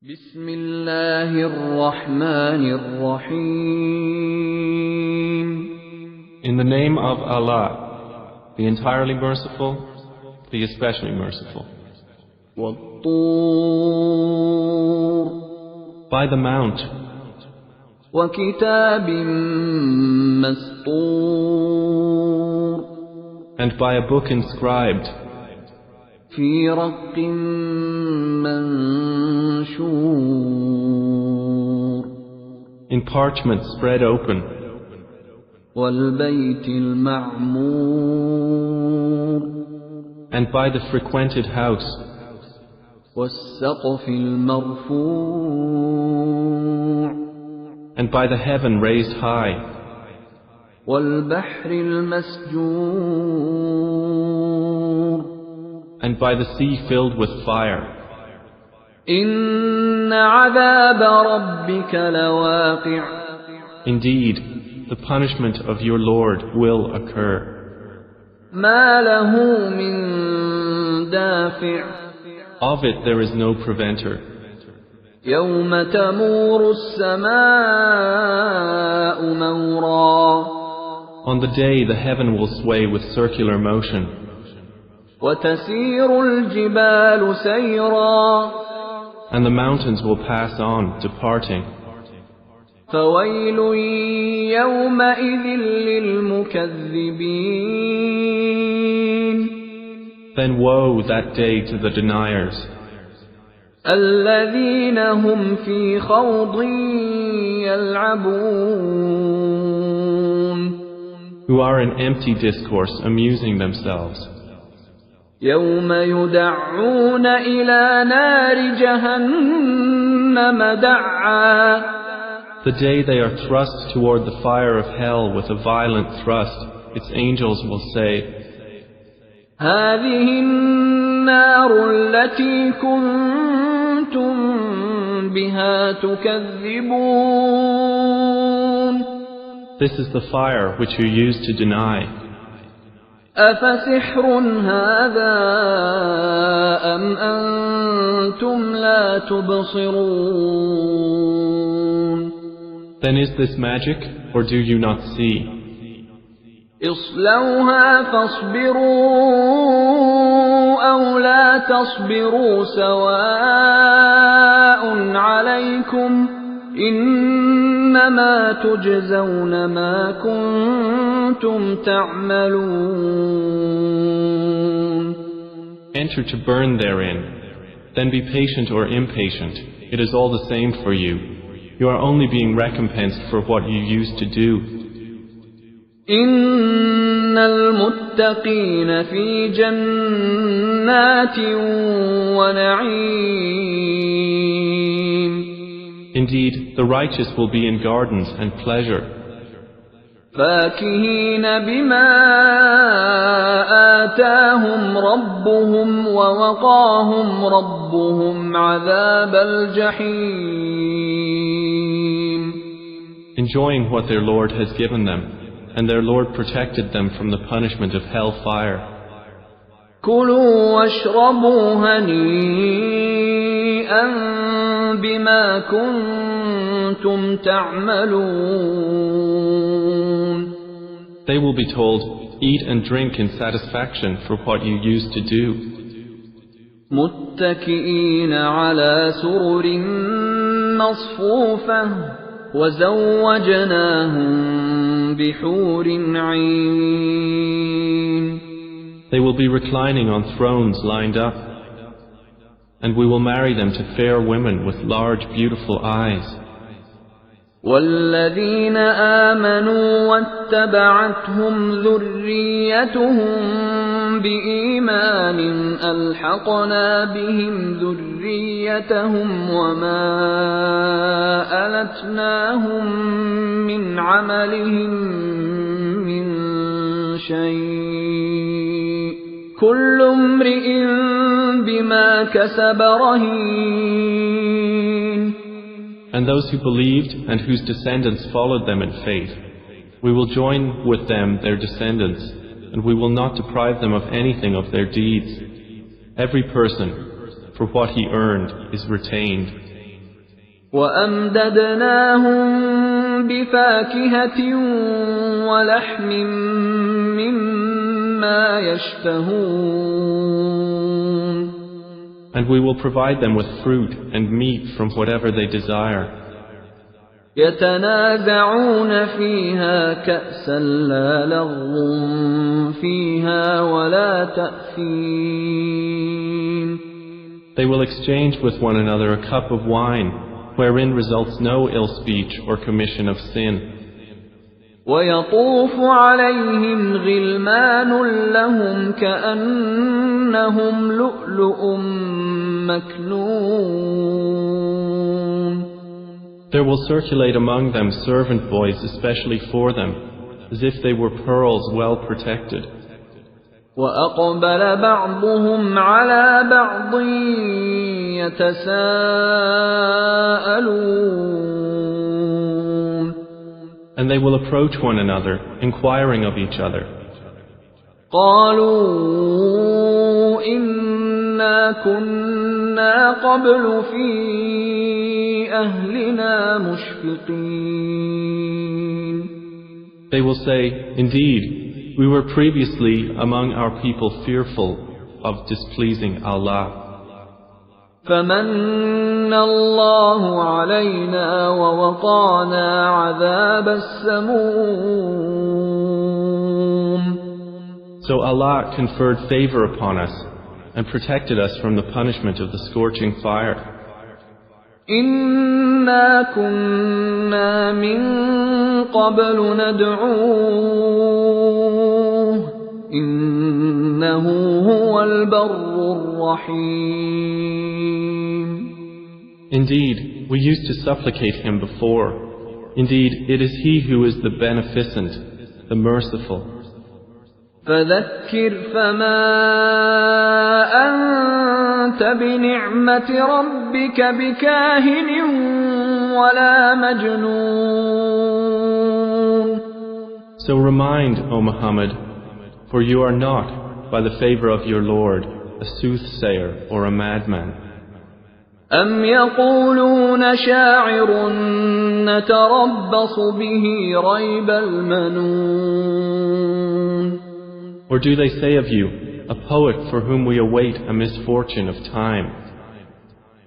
بسم الله الرحمن الرحيم. In the name of Allah, the entirely merciful, the especially merciful. والطور By the mount, وكتاب مسطور and by a book inscribed, في رق منشور in parchment spread open, والبيت المعمور and by the frequented house, والسقف المرفوع and by the heaven raised high, والبحر المسجور and by the sea filled with fire. إن عذاب ربك لواقع Indeed, the punishment of your Lord will occur. ما له من دافع Of it there is no preventer. يوم تمور السماء مورا On the day the heaven will sway with circular motion, وتسير الجبال سيرا and the mountains will pass on, departing. فويل يومئذ للمكذبين Then woe that day to the deniers, الذين هم في خوض يلعبون who are in empty discourse amusing themselves. يوم يدعون إلى نار جهنم دعا The day they are thrust toward the fire of hell with a violent thrust, its angels will say, هذه النار التي كنتم بها تكذبون This is the fire which you used to deny. أفسحر هذا أم أنتم لا تبصرون Then is this magic, or do you not see? اصلوها فاصبروا أو لا تصبروا سواء عليكم إنما تجزون ما كنتم تعملون. Enter to burn therein, then be patient or impatient. It is all the same for you. You are only being recompensed for what you used to do. إن المتقين في جنات ونعيم Indeed, the righteous will be in gardens and pleasure, فاكهين بما آتاهم ربهم ووقاهم ربهم عذاب الجحيم. enjoying what their Lord has given them, and their Lord protected them from the punishment of hellfire. كلوا واشربوا هنيئا بما كنتم تعملون. They will be told, eat and drink in satisfaction for what you used to do. متكئين على سرر مصفوفة وزوجناهم بحور عين. They will be reclining on thrones lined up, and we will marry them to fair women with large beautiful eyes. والذين آمنوا واتبعتهم ذريتهم بإيمان ألحقنا بهم ذريتهم وما ألتناهم من عملهم من شيء كل امرئ بما كسب رهين. And those who believed and whose descendants followed them in faith, we will join with them their descendants, and we will not deprive them of anything of their deeds. Every person, for what he earned, is retained. وأمددناهم بفاكهة ولحم مما يشتهون. And we will provide them with fruit and meat from whatever they desire. يتنازعون فيها كأسا لا لغو فيها ولا تأثيم. They will exchange with one another a cup of wine, wherein results no ill speech or commission of sin. ويطوف عليهم غلمان لهم كأنهم لؤلؤ مكنون. There will circulate among them servant boys especially for them, as if they were pearls well protected. وأقبل بعضهم على بعض يتساءلون. And they will approach one another, inquiring of each other. قالوا إنا كنا قبل في أهلنا مشفقين. They will say, Indeed, we were previously among our people fearful of displeasing Allah. فمن الله علينا ووقانا عذاب السموم. So Allah conferred favor upon us and protected us from the punishment of the scorching fire. إنا كنا من قبل ندعوه إنه هو البر الرحيم. Indeed, we used to supplicate him before. Indeed, it is he who is the beneficent, the merciful. فذكر فما أنت بنعمة ربك بكاهن ولا مجنون. So remind, O Muhammad, for you are not, by the favor of your Lord, a soothsayer or a madman. أم يقولون شاعر نتربص به ريب المنون. Or do they say of you, a poet for whom we await a misfortune of time?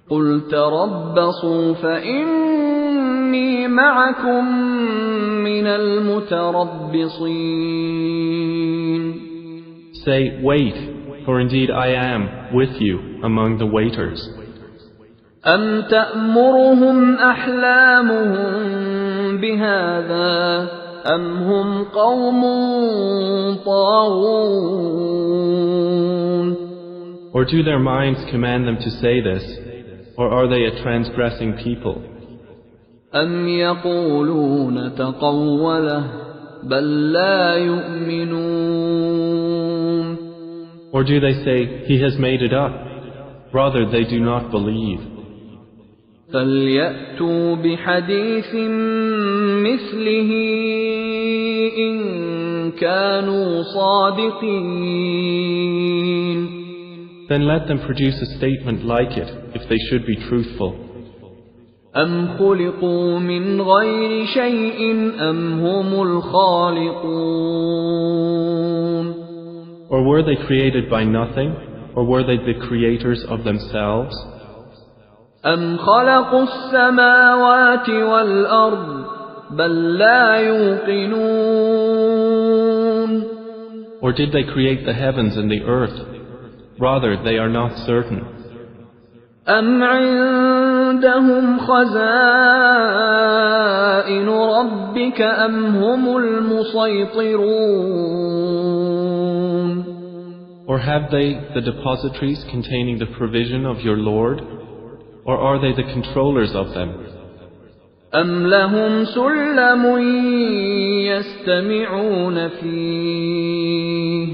قل تربصوا فإني معكم من المتربصين. Say, wait, for indeed I am with you among the waiters. أم تأمرهم أحلامهم بهذا أم هم قوم طاغون. Or do their minds command them to say this, or are they a transgressing people? أم يقولون تقوله بل لا يؤمنون. Or do they say, he has made it up? Rather, they do not believe. فليأتوا بحديث مثله إن كانوا صادقين. Then let them produce a statement like it, if they should be truthful. أم خلقوا من غير شيء أم هم الخالقون. Or were they created by nothing, or were they the creators of themselves? أم خلقوا السماوات والأرض بل لا يوقنون. Or did they create the heavens and the earth? Rather, they are not certain. أم عندهم خزائن ربك أم هم المسيطرون. Or have they the depositories containing the provision of your Lord? Or are they the controllers of them? أم لهم سلم يستمعون فيه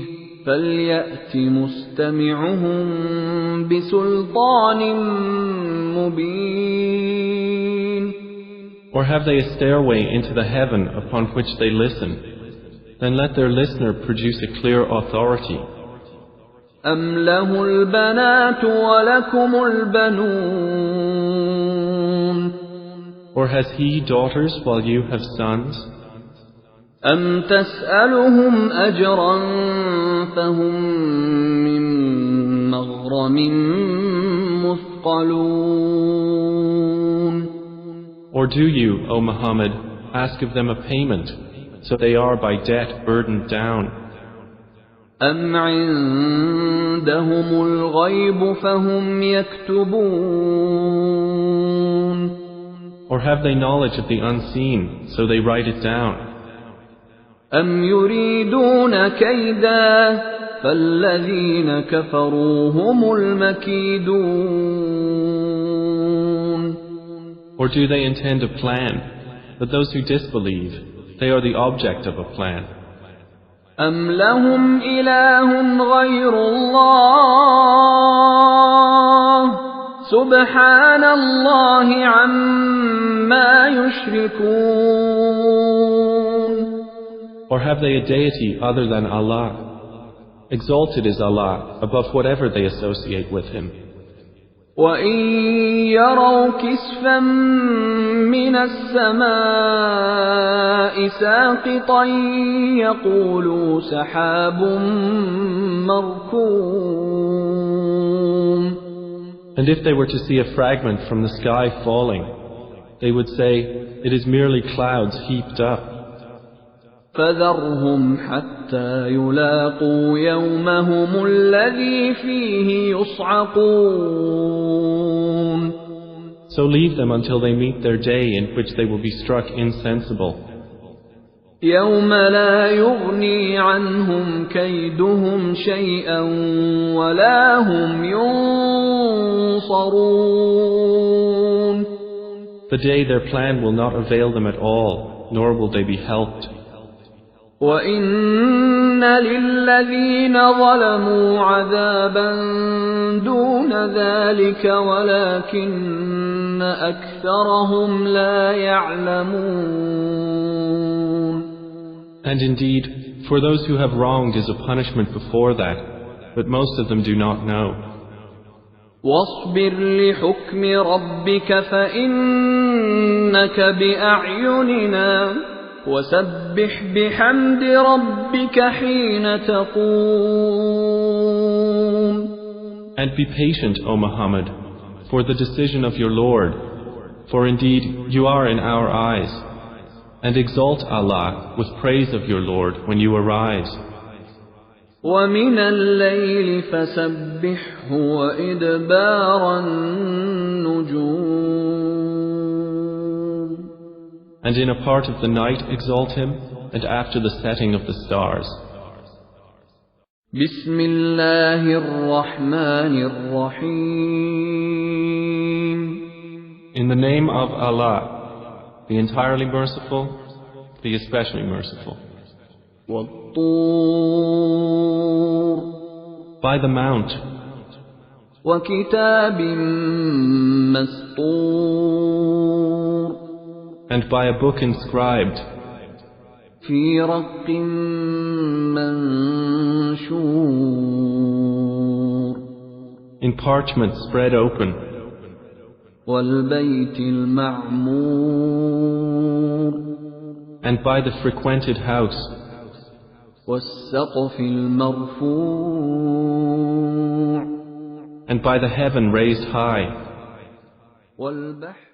فليأت مستمعهم بسلطان مبين. Or have they a stairway into the heaven upon which they listen? Then let their listener produce a clear authority. أم له البنات ولكم البنون Or has he daughters while you have sons? أَمْ تَسْأَلُهُمْ أَجْرًا فَهُمْ مِنْ مَغْرَمٍ مُثْقَلُونَ Or do you, O Muhammad, ask of them a payment, so they are by debt burdened down? أَمْ عِندَهُمُ الْغَيْبُ فَهُمْ يَكْتُبُونَ Or have they knowledge of the unseen, so they write it down? أَمْ يُرِيدُونَ كَيْدًا فَالَّذِينَ كَفَرُوا هُمُ الْمَكِيدُونَ Or do they intend a plan? But those who disbelieve, they are the object of a plan. أَمْ لَهُمْ إِلَٰهٌ غَيْرُ اللَّهِ سُبْحَانَ اللَّهِ عَمَّا يُشْرِكُونَ Or have they a deity other than Allah? Exalted is Allah above whatever they associate with Him. وَإِن يَرَوْا كِسْفًا مِّنَ السَّمَاءِ سَاقِطًا يَقُولُوا سَحَابٌ مَّرْكُومٌ And if they were to see a fragment from the sky falling, they would say, it is merely clouds heaped up. فَذَرْهُمْ حَتَّى يُلَاقُوا يَوْمَهُمُ الَّذِي فِيهِ يُصْعَقُونَ So leave them until they meet their day in which they will be struck insensible. يَوْمَ لَا يُغْنِي عَنْهُمْ كَيْدُهُمْ شَيْئًا وَلَا هُمْ يُنصَرُونَ The day their plan will not avail them at all, nor will they be helped. وَإِنَّ لِلَّذِينَ ظَلَمُوا عَذَابًا دُونَ ذَلِكَ وَلَكِنَّ أَكْثَرَهُمْ لَا يَعْلَمُونَ And indeed, for those who have wronged is a punishment before that, but most of them do not know. وَاصْبِرْ لِحُكْمِ رَبِّكَ فَإِنَّكَ بِأَعْيُنِنَا وَسَبِّحْ بِحَمْدِ رَبِّكَ حِينَ تَقُومُ And be patient, O Muhammad, for the decision of your Lord, for indeed you are in our eyes. And exalt Allah with praise of your Lord when you arise. وَمِنَ اللَّيْلِ فَسَبِّحْهُ وَإِدْبَارَ النُّجُومِ And in a part of the night exalt Him, and after the setting of the stars. بسم الله الرحمن الرحيم In the name of Allah, the entirely merciful, the especially merciful. وَالطُّورِ By the mount, وَكِتَابٍ مَّسْطُورٍ and by a book inscribed, فِي رَقٍّ مَّنشُورٍ in parchment spread open, وَالْبَيْتِ الْمَعْمُورِ and by the frequented house, وَالسَّقْفِ الْمَرْفُوعِ and by the heaven raised high, وَالْبَحْرِ